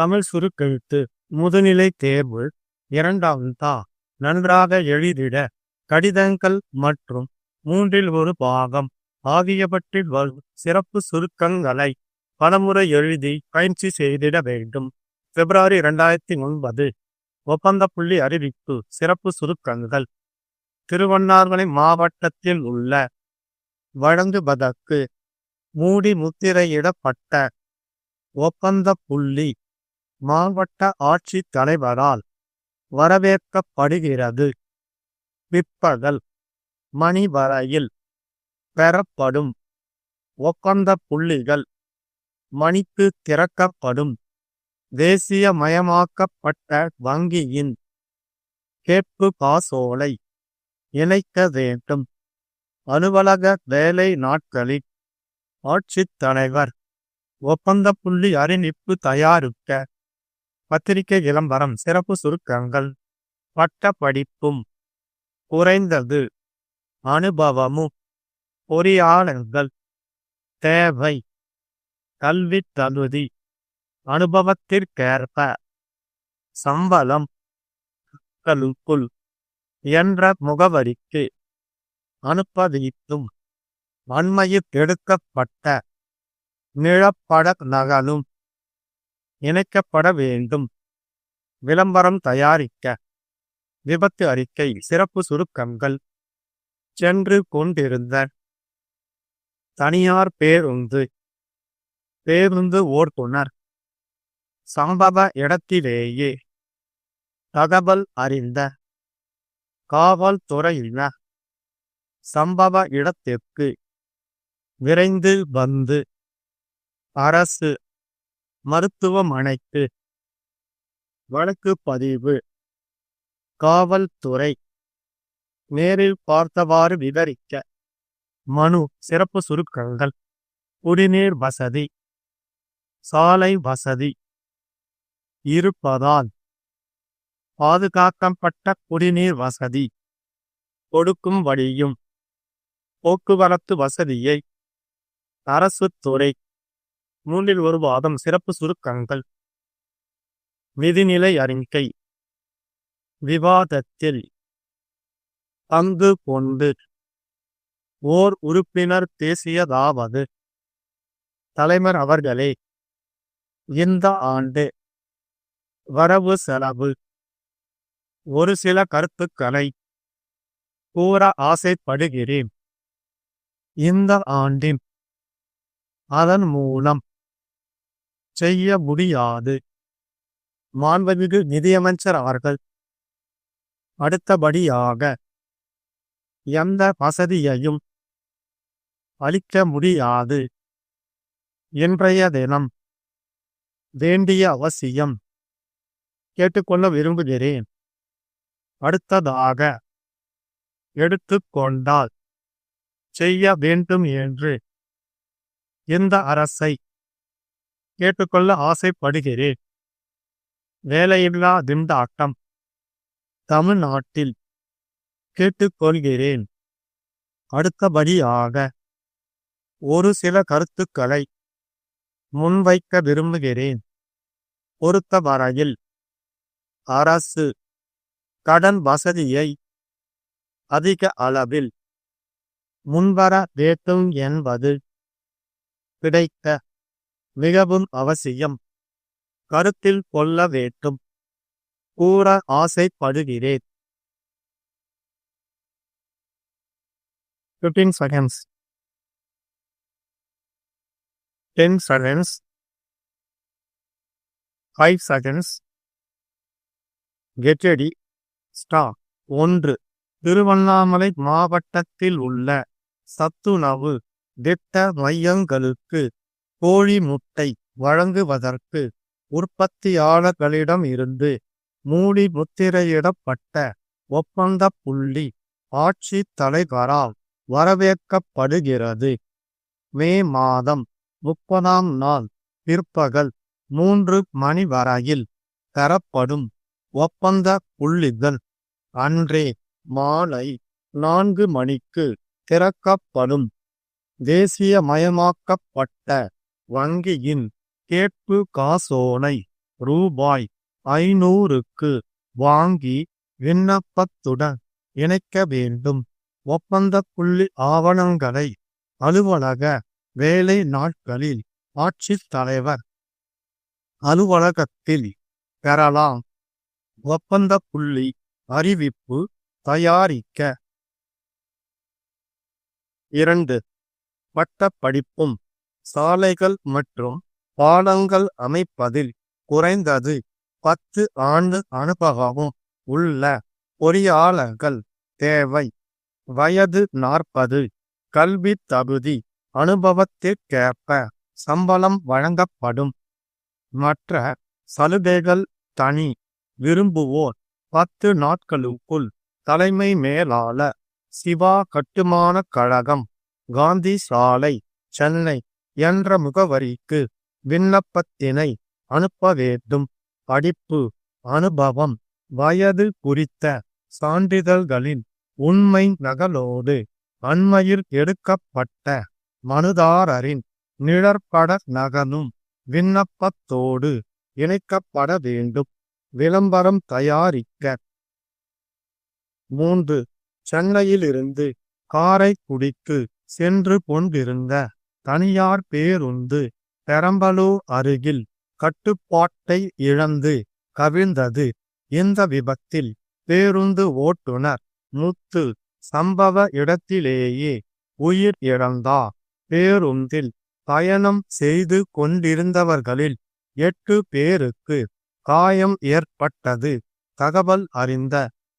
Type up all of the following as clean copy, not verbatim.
தமிழ் சுருக்கெழுத்து முதுநிலை தேர்வு 2ஆம் தா. நன்றாக எழுதிட கடிதங்கள் மற்றும் 1/3 பாகம் ஆகியவற்றில் வரும் சிறப்பு சுருக்கங்களை பலமுறை எழுதி பயிற்சி செய்திட வேண்டும். பிப்ரவரி 2009 ஒப்பந்தப்புள்ளி அறிவிப்பு. சிறப்பு சுருக்கங்கள். திருவண்ணாமலை மாவட்டத்தில் உள்ள வழங்குவதற்கு மூடி முத்திரையிடப்பட்ட ஒப்பந்த புள்ளி மாவட்ட ஆட்சித் தலைவரால் வரவேற்கப்படுகிறது. பிற்பகல் மணி வரையில் பெறப்படும் ஒப்பந்த புள்ளிகள் மணிக்கு திறக்கப்படும். தேசியமயமாக்கப்பட்ட வங்கியின் கேட்பு காசோலை இணைக்க வேண்டும். அலுவலக வேலை நாட்களில் ஆட்சித் தலைவர் ஒப்பந்த புள்ளி அறிவிப்பு தயாரிக்க பத்திரிகை விளம்பரம். சிறப்பு சுருக்கங்கள். பட்ட படிப்பும் குறைந்தது அனுபவமும் பொறியாளர்கள் தேவை. கல்வி தகுதி அனுபவத்திற்கேற்ப சம்பளம் களுக்குள் என்ற முகவரிக்கு அனுப்ப அண்மையில் எடுக்கப்பட்ட நிழப்பட நகலும் இணைக்கப்பட வேண்டும். விளம்பரம் தயாரிக்க விபத்து அறிக்கை. சிறப்பு சுருக்கங்கள். சென்று கொண்டிருந்த தனியார் பேருந்து ஓட்டுநர் சம்பவ இடத்திலேயே தகவல் அறிந்த காவல்துறையினர் சம்பவ இடத்திற்கு விரைந்து வந்து அரசு மருத்துவமனைக்கு வழக்கு பதிவு. காவல்துறை நேரில் பார்த்தவாறு விவரிக்க மனு. சிறப்பு சுருக்கங்கள். குடிநீர் வசதி சாலை வசதி இருப்பதால் பாதுகாக்கப்பட்ட குடிநீர் வசதி கொடுக்கும் வழியும் போக்குவரத்து வசதியை அரசு துறை 1/3 பாகம். சிறப்பு சுருக்கங்கள். நிதிநிலை அறிக்கை. விவாதத்தில் பங்கு கொண்டு ஓர் உறுப்பினர் பேசியதாவது: தலைவர் அவர்களே, இந்த ஆண்டு வரவு செலவு ஒரு சில கருத்துக்களை கூற ஆசைப்படுகிறேன். இந்த ஆண்டின் அதன் மூலம் செய்ய முடியாது. மாண்புமிகு நிதியமைச்சர் அவர்கள் அடுத்தபடியாக எந்த வசதியையும் அளிக்க முடியாது. இன்றைய தினம் வேண்டிய அவசியம் கேட்டுக்கொள்ள விரும்புகிறேன். அடுத்ததாக எடுத்துக்கொண்டால் செய்ய வேண்டும் என்று இந்த அரசை கேட்டுக்கொள்ள ஆசைப்படுகிறேன். வேலையில்லா திண்டாட்டம் தமிழ்நாட்டில் கேட்டுக்கொள்கிறேன். அடுத்தபடியாக ஒரு சில கருத்துக்களை முன்வைக்க விரும்புகிறேன். பொறுத்தவரையில் அரசு கடன் வசதியை அதிக அளவில் முன்வர வேண்டும் என்பது கிடைக்க மிகவும் அவசியம். கருத்தில் கொள்ள வேண்டும் கூற ஆசைப்படுகிறேன். 15 seconds. 10 seconds. 5 seconds. Get ready. Start. 1. Tiruvannamalai மாவட்டத்தில் உள்ள சத்துணவு திட்ட மையங்களுக்கு கோழி முட்டை வழங்குவதற்கு உற்பத்தியாளர்களிடம் இருந்து மூடி முத்திரையிடப்பட்ட ஒப்பந்த புள்ளி ஆட்சித் தலைவரால் வரவேற்கப்படுகிறது. மே மாதம் 30ஆம் நாள் பிற்பகல் 3 மணி வரையில் பெறப்படும் ஒப்பந்த புள்ளிகள் அன்றே மாலை 4 மணிக்கு திறக்கப்படும். தேசியமயமாக்கப்பட்ட வங்கியின் கேட்பு காசோலை ரூபாய் 500க்கு வாங்கி விண்ணப்பத்துடன் இணைக்க வேண்டும். ஒப்பந்த புள்ளி ஆவணங்களை அலுவலக வேலை நாட்களில் ஆட்சித்தலைவர் அலுவலகத்தில் பெறலாம். ஒப்பந்த புள்ளி அறிவிப்பு தயாரிக்க 2. பட்டப்படிப்பும் சாலைகள் மற்றும் பாலங்கள் அமைப்பதில் குறைந்தது 10 ஆண்டு அனுபவமும் உள்ள பொறியாளர்கள் தேவை. வயது 40. கல்வி தகுதி அனுபவத்திற்கேற்ப சம்பளம் வழங்கப்படும். மற்ற சலுகைகள் தனி. விரும்புவோர் 10 நாட்களுக்குள் தலைமை மேலாளர், சிவா கட்டுமானக் கழகம், காந்தி சாலை, சென்னை என்ற முகவரிக்கு விண்ணப்பத்தினை அனுப்ப வேண்டும். படிப்பு, அனுபவம், வயது குறித்த சான்றிதழ்களின் உண்மை நகலோடு அண்மையில் எடுக்கப்பட்ட மனுதாரரின் நிழற்பட நகலும் விண்ணப்பத்தோடு இணைக்கப்பட வேண்டும். விளம்பரம் தயாரிக்க 3. சென்னையிலிருந்து காரைக்குடிக்கு சென்று கொண்டிருந்த தனியார் பேருந்து பெரம்பலூர் அருகில் கட்டுப்பாட்டை இழந்து கவிழ்ந்தது. இந்த விபத்தில் பேருந்து ஓட்டுநர் முத்து சம்பவ இடத்திலேயே உயிர் இழந்தார். பேருந்தில் பயணம் செய்து கொண்டிருந்தவர்களில் 8 பேருக்கு காயம் ஏற்பட்டது. தகவல் அறிந்த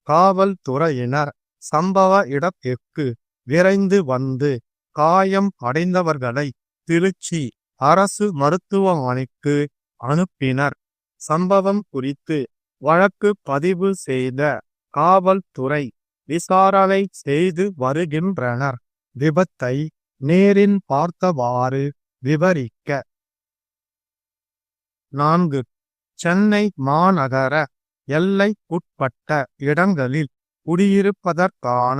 காவல்துறையினர் சம்பவ இடத்திற்கு விரைந்து வந்து காயம் அடைந்தவர்களை திருச்சி அரசு மருத்துவமனைக்கு அனுப்பினர். சம்பவம் குறித்து வழக்கு பதிவு செய்த காவல்துறை விசாரணை செய்து வருகின்றனர். விபத்தை நேரில் பார்த்தவாறு விவரிக்க 4. சென்னை மாநகர எல்லைக்குட்பட்ட இடங்களில் குடியிருப்பதற்கான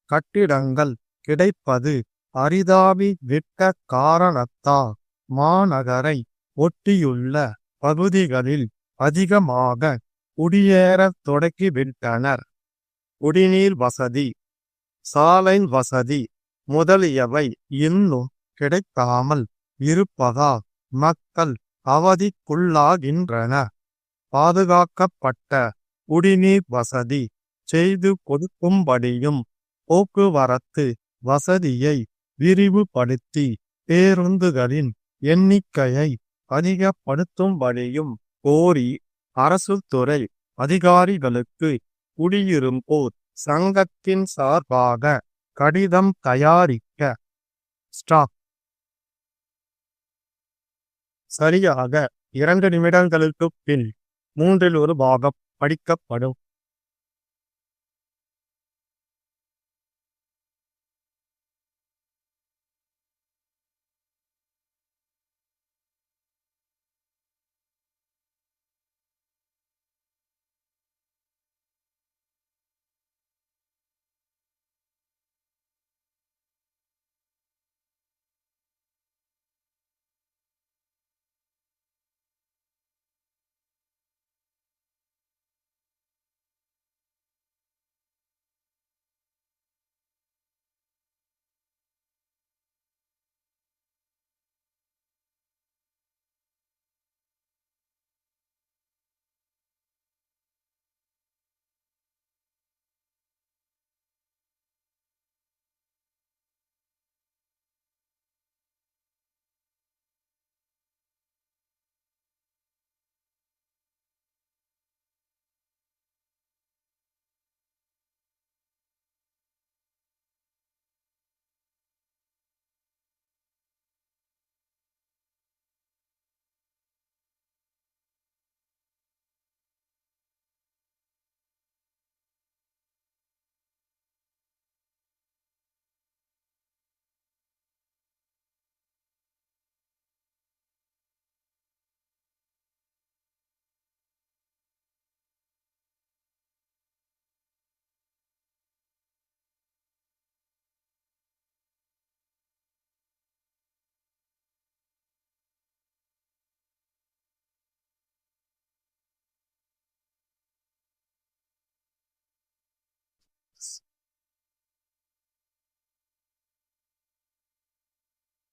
கட்டிடங்கள் கிடைப்பது அரிதாகி விட்ட காரணத்தால் மாநகரை ஒட்டியுள்ள பகுதிகளில் அதிகமாக குடியேறத் தொடங்கிவிட்டனர். குடிநீர் வசதி, சாலை வசதி முதலியவை இன்னும் கிடைக்காமல் இருப்பதால் மக்கள் அவதிக்குள்ளாகின்றனர். பாதுகாக்கப்பட்ட குடிநீர் வசதி செய்து கொடுக்கும்படியும் போக்குவரத்து வசதியை விரிவுபடுத்தி பேருந்துகளின் எண்ணிக்கையை அதிகப்படுத்தும்படியும் கோரி அரசு துறை அதிகாரிகளுக்கு குடியிருப்போர் சங்கத்தின் சார்பாக கடிதம் தயாரிக்க ஸ்டாப். சரியாக 2 நிமிடங்களுக்கு பின் 1/3 பாகம் படிக்கப்படும்.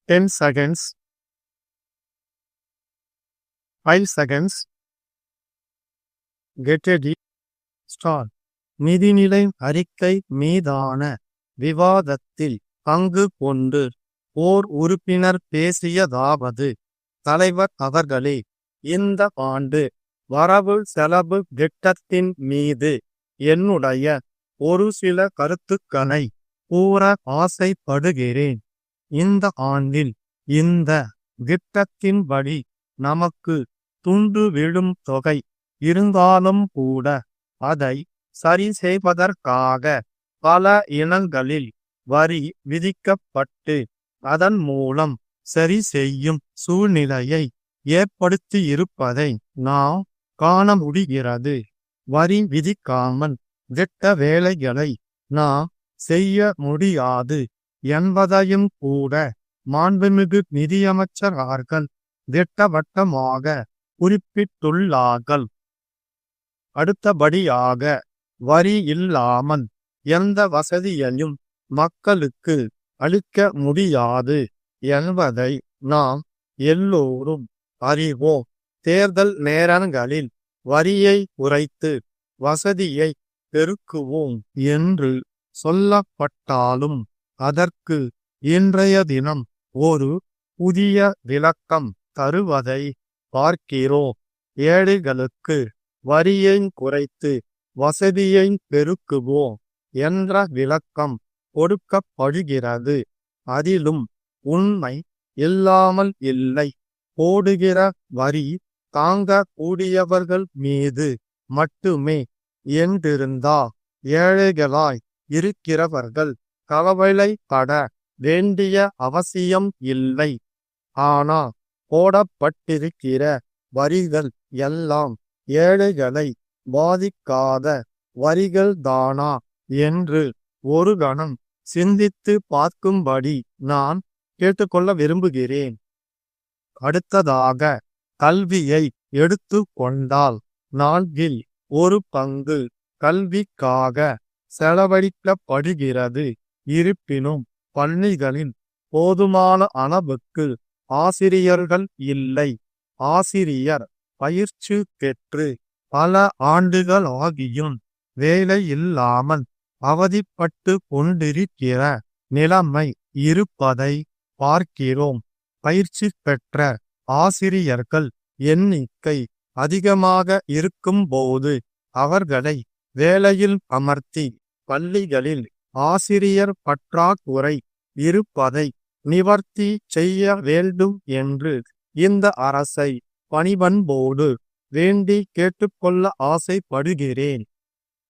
10 seconds, 5 seconds, get ready, start. நிதிநிலை அறிக்கை மீதான விவாதத்தில் பங்கு கொண்டு ஓர் உறுப்பினர் பேசியதாவது: தலைவர் அவர்களே, இந்த ஆண்டு வரவு செலவு திட்டத்தின் மீது என்னுடைய ஒரு சில கருத்துக்களை கூற ஆசைப்படுகிறேன். இந்த ஆண்டில் இந்த திட்டத்தின்படி நமக்கு துண்டு விழும் தொகை இருந்தாலும் கூட அதை சரி செய்வதற்காக பல இனங்களில் வரி விதிக்கப்பட்டு அதன் மூலம் சரி செய்யும் சூழ்நிலையை ஏற்படுத்தியிருப்பதை நாம் காண முடிகிறது. வரி விதிக்காமல் திட்ட வேலைகளை நாம் செய்ய முடியாது என்பதையும் கூட மாண்புமிகு நிதியமைச்சர் அவர்கள் திட்டவட்டமாக குறிப்பிட்டுள்ளார்கள். அடுத்தபடியாக, வரி இல்லாமல் எந்த வசதியையும் மக்களுக்கு அளிக்க முடியாது என்பதை நாம் எல்லோரும் அறிவோம். தேர்தல் நேரங்களில் வரியை குறைத்து வசதியை பெருக்குவோம் என்று சொல்லப்பட்டாலும் அதற்கு இன்றைய தினம் ஒரு புதிய விளக்கம் தருவதை பார்க்கிறோம். ஏழைகளுக்கு வரியை குறைத்து வசதியை பெருக்குவோம் என்ற விளக்கம் கொடுக்கப்படுகிறது. அதிலும் உண்மை இல்லாமல் இல்லை. போடுகிற வரி தாங்க கூடியவர்கள் மீது மட்டுமே என்றிருந்தா ஏழைகளாய் இருக்கிறவர்கள் கவலைப்பட வேண்டிய அவசியம் இல்லை. ஆனால் போடப்பட்டிருக்கிற வரிகள் எல்லாம் ஏழைகளை பாதிக்காத வரிகள் தானா என்று ஒரு கணம் சிந்தித்து பார்க்கும்படி நான் கேட்டுக்கொள்ள விரும்புகிறேன். அடுத்ததாக, கல்வியை எடுத்து கொண்டால் நான்கில் ஒரு பங்கு கல்விக்காக செலவழிக்கப்படுகிறது. இருப்பினும் பள்ளிகளில் போதுமான அளவுக்கு ஆசிரியர்கள் இல்லை. ஆசிரியர் பயிற்சி பெற்று பல ஆண்டுகளாகியும் வேலை இல்லாமல் அவதிப்பட்டு கொண்டிருக்கிற நிலைமை இருப்பதை பார்க்கிறோம். பயிற்சி பெற்ற ஆசிரியர்கள் எண்ணிக்கை அதிகமாக இருக்கும்போது அவர்களை வேலையில் அமர்த்தி பள்ளிகளில் ஆசிரியர் பற்றாக்குறை இருப்பதை நிவர்த்தி செய்ய வேண்டும் என்று இந்த அரசை பணிவன்போடு வேண்டி கேட்டுக்கொள்ள ஆசைப்படுகிறேன்.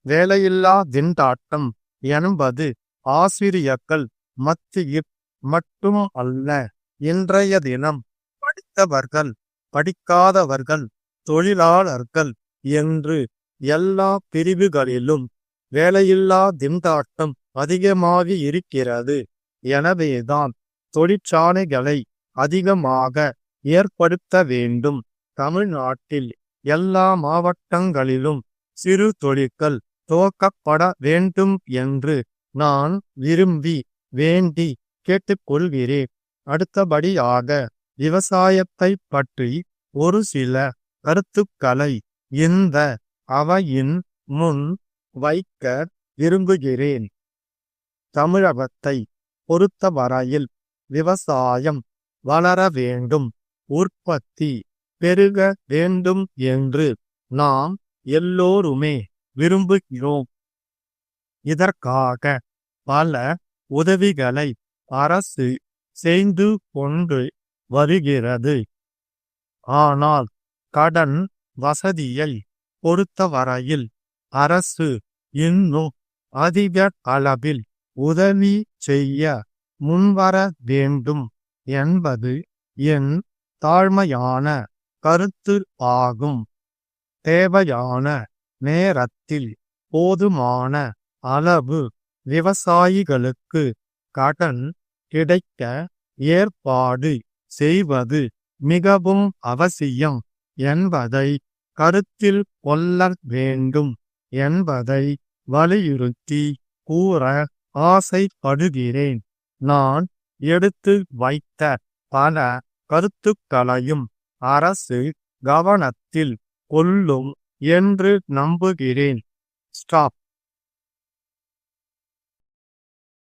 வேலையில்லா திண்டாட்டம் என்பது ஆசிரியர்கள் மத்தியில் மட்டும் அல்ல. இன்றைய தினம் படித்தவர்கள், படிக்காதவர்கள், தொழிலாளர்கள் என்று எல்லா பிரிவுகளிலும் வேலையில்லா திண்டாட்டம் அதிகமாகி இருக்கிறது. எனவேதான் தொழிற்சாலைகளை அதிகமாக ஏற்படுத்த வேண்டும். தமிழ்நாட்டில் எல்லா மாவட்டங்களிலும் சிறு தொழில்கள் துவக்கப்பட வேண்டும் என்று நான் விரும்பி வேண்டி கேட்டுக்கொள்கிறேன். அடுத்தபடியாக, விவசாயத்தை பற்றி ஒரு சில கருத்துக்களை இந்த அவையின் முன் வைக்க விரும்புகிறேன். தமிழகத்தை பொறுத்தவரையில் விவசாயம் வளர வேண்டும், உற்பத்தி பெருக வேண்டும் என்று நாம் எல்லோருமே விரும்புகிறோம். இதற்காக பல உதவிகளை அரசு செய்து கொண்டு வருகிறது. ஆனால் கடன் வசதியை பொறுத்தவரையில் அரசு இன்னும் அதிக அளவில் உதவி செய்ய முன்வர வேண்டும் என்பது என் தாழ்மையான கருத்து ஆகும். தேவையான நேரத்தில் போதுமான அளவு விவசாயிகளுக்கு கடன் கிடைக்க ஏற்பாடு செய்வது மிகவும் அவசியம் என்பதை கருத்தில் கொள்ள வேண்டும் என்பதை வலியுறுத்தி கூற ஆசைப்படுகிறேன். நான் எடுத்து வைத்த பல கருத்துக்களையும் அரசு கவனத்தில் கொள்ளும் என்று நம்புகிறேன். ஸ்டாப்.